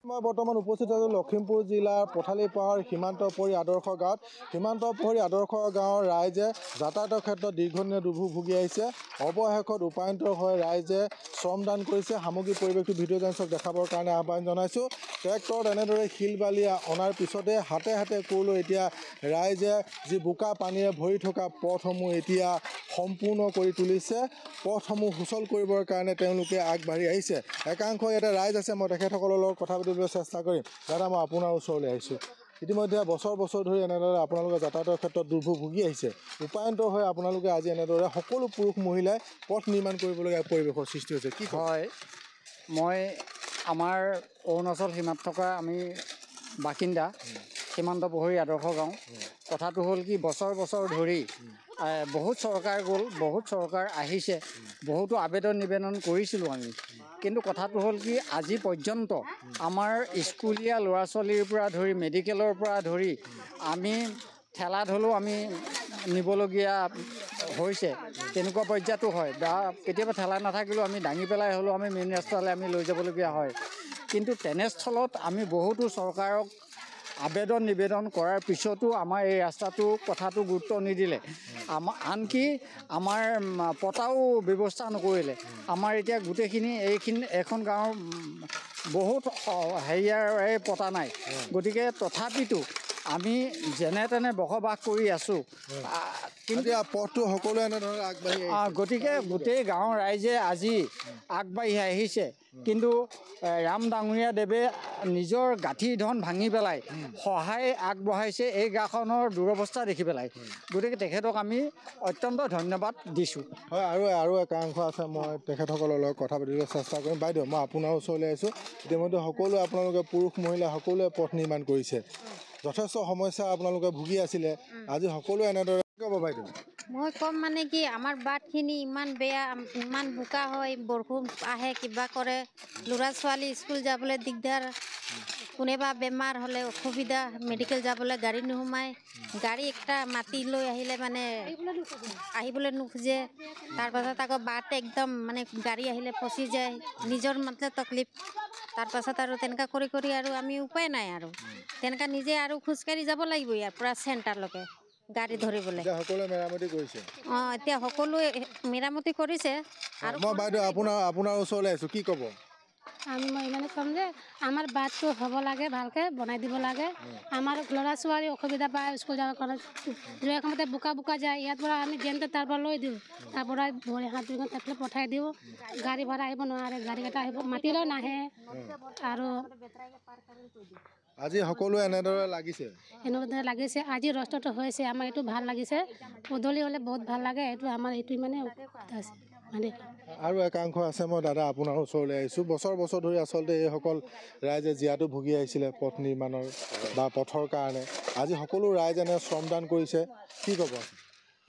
মই বৰ্তমান উপস্থিত আছোঁ লখিমপুৰ জিলাৰ পথালিপাহাৰ সীমান্তপহৰী আদৰ্শ গাঁৱত। সীমান্তপহৰী আদৰ্শ গাঁৱৰ ৰাইজে যাতায়াতৰ ক্ষেত্ৰত দীৰ্ঘদিনীয়া দুৰ্ভোগ ভুগি আহিছে। অৱশেষত উপায়ন্তৰ হৈ ৰাইজে শ্ৰমদান কৰিছে। সামগ্ৰিক পৰিৱেশটো ভিডিঅ' জাৰ্নেলিষ্টক দেখাবৰ কাৰণে আহ্বান জনাইছোঁ। ট্ৰেক্টৰত এনেদৰে শিল বালি অনাৰ পিছতে হাতে হাতে কোৰ লৈ এতিয়া ৰাইজে যি বোকা পানীৰে ভৰি থকা পথসমূহ এতিয়া সম্পূৰ্ণ কৰি তুলিছে। পথসমূহ সুচল কৰিবৰ কাৰণে তেওঁলোকে আগবাঢ়ি আহিছে। একাংশ ইয়াতে ৰাইজ আছে, মই তেখেতসকলৰ লগত কথা পাতিবলৈ চেষ্টা কৰিম। দাদা, মই আপোনাৰ ওচৰলৈ আহিছোঁ। ইতিমধ্যে বছৰ ধৰি এনেদৰে আপোনালোকে যাতায়াতৰ ক্ষেত্ৰত দুৰ্ভোগ ভুগি আহিছে। উপায়ন্তৰ হৈ আপোনালোকে আজি এনেদৰে সকলো পুৰুষ মহিলাই পথ নিৰ্মাণ কৰিবলগীয়া পৰিৱেশৰ সৃষ্টি হৈছে। কি হয়, মই আমাৰ অৰুণাচল সীমাত থকা আমি বাসিন্দা সীমান্তপহৰী আদৰ্শ গাঁও। কথাটো হ'ল কি, বছৰ ধৰি বহুত চৰকাৰ গ'ল, বহুত চৰকাৰ আহিছে, বহুতো আবেদন নিবেদন কৰিছিলোঁ আমি। কিন্তু কথাটো হ'ল কি, আজি পৰ্যন্ত আমাৰ স্কুলীয়া ল'ৰা ছোৱালীৰ পৰা ধৰি মেডিকেলৰ পৰা ধৰি আমি ঠেলাত হ'লেও আমি নিবলগীয়া হৈছে। তেনেকুৱা পৰ্যায়তো হয়, বা কেতিয়াবা ঠেলা নাথাকিলেও আমি দাঙি পেলাই হ'লেও আমি মেইন ৰাস্তালৈ আমি লৈ যাবলগীয়া হয়। কিন্তু তেনেস্থলত আমি বহুতো চৰকাৰক আবেদন নিবেদন কৰাৰ পিছতো আমাৰ এই ৰাস্তাটো কথাটো গুৰুত্ব নিদিলে। আনকি আমাৰ পতাও ব্যৱস্থা নকৰিলে। আমাৰ এতিয়া গোটেইখিনি এখন গাঁৱৰ বহুত হেৰিয়াৰ পতা নাই। গতিকে তথাপিতো আমি যেনে তেনে বসবাস কৰি আছোঁ। কিন্তু পথটো সকলোৱে এনেধৰণে আগবাঢ়ি আহিছে। গতিকে গোটেই গাঁৱৰ ৰাইজে আজি আগবাঢ়ি আহিছে। কিন্তু ৰাম ডাঙৰীয়া দেৱে নিজৰ গাঁঠি ধন ভাঙি পেলাই সহায় আগবঢ়াইছে এই গাঁওখনৰ দুৰৱস্থা দেখি পেলাই। গতিকে তেখেতক আমি অত্যন্ত ধন্যবাদ দিছোঁ। হয়, আৰু একাংশ আছে, মই তেখেতসকলৰ লগত কথা পাতিবলৈ চেষ্টা কৰিম। বাইদেউ, মই আপোনাৰ ওচৰলৈ আহিছোঁ। ইতিমধ্যে সকলোৱে আপোনালোকে পুৰুষ মহিলা সকলোৱে পথ নিৰ্মাণ কৰিছে। যথেষ্ট সমস্যা আপোনালোকে ভুগি আছিলে, আজি সকলোৱে এনেদৰে ক'ব। বাইদেউ, মই ক'ম মানে কি, আমাৰ বাটখিনি ইমান বেয়া, ইমান বোকা হয়, বৰষুণ আহে কিবা কৰে, ল'ৰা ছোৱালী স্কুল যাবলৈ দিগদাৰ, কোনোবা বেমাৰ হ'লে অসুবিধা, মেডিকেল যাবলৈ গাড়ী নোসোমায়, গাড়ী একটা মাতি লৈ আহিলে মানে আহিবলৈ নোখোজে। তাৰপাছত আকৌ বাট একদম মানে গাড়ী আহিলে ফচি যায়, নিজৰ মতে তকলিফ। তাৰপাছত আৰু তেনেকুৱা কৰি আৰু আমি উপায় নাই আৰু তেনেকুৱা নিজে আৰু খোজকাঢ়ি যাব লাগিব ইয়াৰ পৰা চেণ্টাৰলৈকে গাড়ী ধৰিবলৈ। সকলোৱে মেৰামতি কৰিছে। এতিয়া সকলোৱে মেৰামতি কৰিছে। আৰু মই বাইদেউ আপোনাৰ ওচৰলৈ আহিছোঁ, কি ক'ব? মই মানে ক'ম যে আমাৰ বাটটো হ'ব লাগে, ভালকৈ বনাই দিব লাগে। আমাৰ ল'ৰা ছোৱালী অসুবিধা পায় স্কুল যাবৰ কাৰণে, যোৱাৰ সময়তে বোকা যায়। ইয়াৰ পৰা আমি যেনতে তাৰ পৰা লৈ দিওঁ, তাৰ পৰা ভৰি হাত ধুই তাতে পঠাই দিওঁ। গাড়ী ভাড়া আহিব নোৱাৰে, গাড়ীকেইটা আহিব মাতিলেও নাহে। আৰু আজি সকলোৱে এনেদৰে লাগিছে। এনেদৰে লাগিছে, আজি ৰাস্তাটো হৈছে, আমাৰ এইটো ভাল লাগিছে। পদূলি হ'লে বহুত ভাল লাগে, এইটো আমাৰ এইটো মানে আছে। আৰু একাংশ আছে, মই দাদা আপোনাৰ ওচৰলৈ আহিছোঁ। বছৰ ধৰি আচলতে এইসকল ৰাইজে জীয়াতু ভুগি আহিছিলে পথ নিৰ্মাণৰ বা পথৰ কাৰণে। আজি সকলো ৰাইজ এনে শ্ৰমদান কৰিছে, কি ক'ব?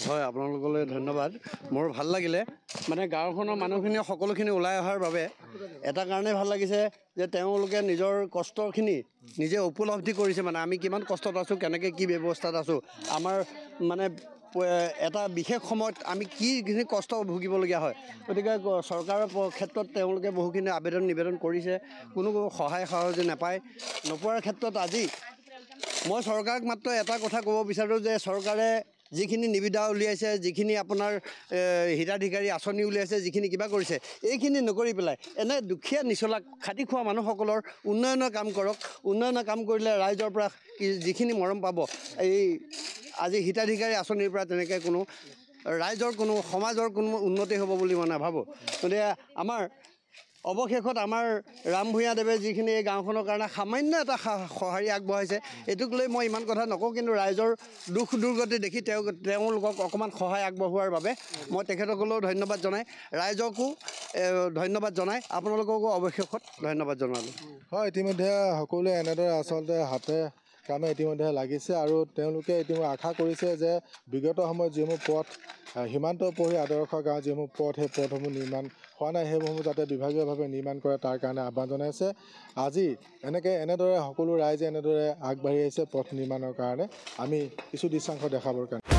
হয়, আপোনালোকলৈ ধন্যবাদ। মোৰ ভাল লাগিলে, মানে গাঁওখনৰ মানুহখিনি সকলোখিনি ওলাই অহাৰ বাবে এটা কাৰণেই ভাল লাগিছে যে তেওঁলোকে নিজৰ কষ্টখিনি নিজে উপলব্ধি কৰিছে। মানে আমি কিমান কষ্টত আছোঁ, কেনেকৈ কি ব্যৱস্থাত আছোঁ, আমাৰ মানে এটা বিশেষ সময়ত আমি কিখিনি কষ্ট ভুগিবলগীয়া হয়। গতিকে চৰকাৰৰ ক্ষেত্ৰত তেওঁলোকে বহুখিনি আবেদন নিবেদন কৰিছে, কোনো সহায় সহযোগ নোপোৱাৰ ক্ষেত্ৰত আজি মই চৰকাৰক মাত্ৰ এটা কথা ক'ব বিচাৰোঁ যে চৰকাৰে যিখিনি নিবিদা উলিয়াইছে, যিখিনি আপোনাৰ হিতাধিকাৰী আঁচনি উলিয়াইছে, যিখিনি কিবা কৰিছে, এইখিনি নকৰি পেলাই এনে দুখীয়া নিচলা খাটি খোৱা মানুহসকলৰ উন্নয়নৰ কাম কৰক। উন্নয়নৰ কাম কৰিলে ৰাইজৰ পৰা যিখিনি মৰম পাব, এই আজি হিতাধিকাৰী আঁচনিৰ পৰা তেনেকৈ কোনো ৰাইজৰ কোনো সমাজৰ কোনো উন্নতি হ'ব বুলি মই নাভাবোঁ। গতিকে আমাৰ অৱশেষত আমাৰ ৰাম ভূঞা দেৱে যিখিনি এই গাঁওখনৰ কাৰণে সামান্য এটা সঁহাৰি আগবঢ়াইছে, এইটোক লৈ মই ইমান কথা নকওঁ। কিন্তু ৰাইজৰ দুখ দুৰ্গতি দেখি তেওঁলোকক অকণমান সহায় আগবঢ়োৱাৰ বাবে মই তেখেতসকলেও ধন্যবাদ জনাই, ৰাইজকো ধন্যবাদ জনাই, আপোনালোককো অৱশেষত ধন্যবাদ জনালোঁ। হয়, ইতিমধ্যে সকলোৱে এনেদৰে আচলতে হাতে কামে ইতিমধ্যে লাগিছে আৰু তেওঁলোকে ইতিমধ্যে আশা কৰিছে যে বিগত সময়ত যিসমূহ পথ সীমান্তপহৰী আদৰ্শ গাঁও যিসমূহ পথ, সেই পথসমূহ নিৰ্মাণ হোৱা নাই, সেইসমূহ যাতে বিভাগীয়ভাৱে নিৰ্মাণ কৰে তাৰ কাৰণে আহ্বান জনাইছে। আজি এনেদৰে সকলো ৰাইজে এনেদৰে আগবাঢ়ি আহিছে পথ নিৰ্মাণৰ কাৰণে। আমি কিছু দৃশ্যাংশ দেখাবৰ কাৰণে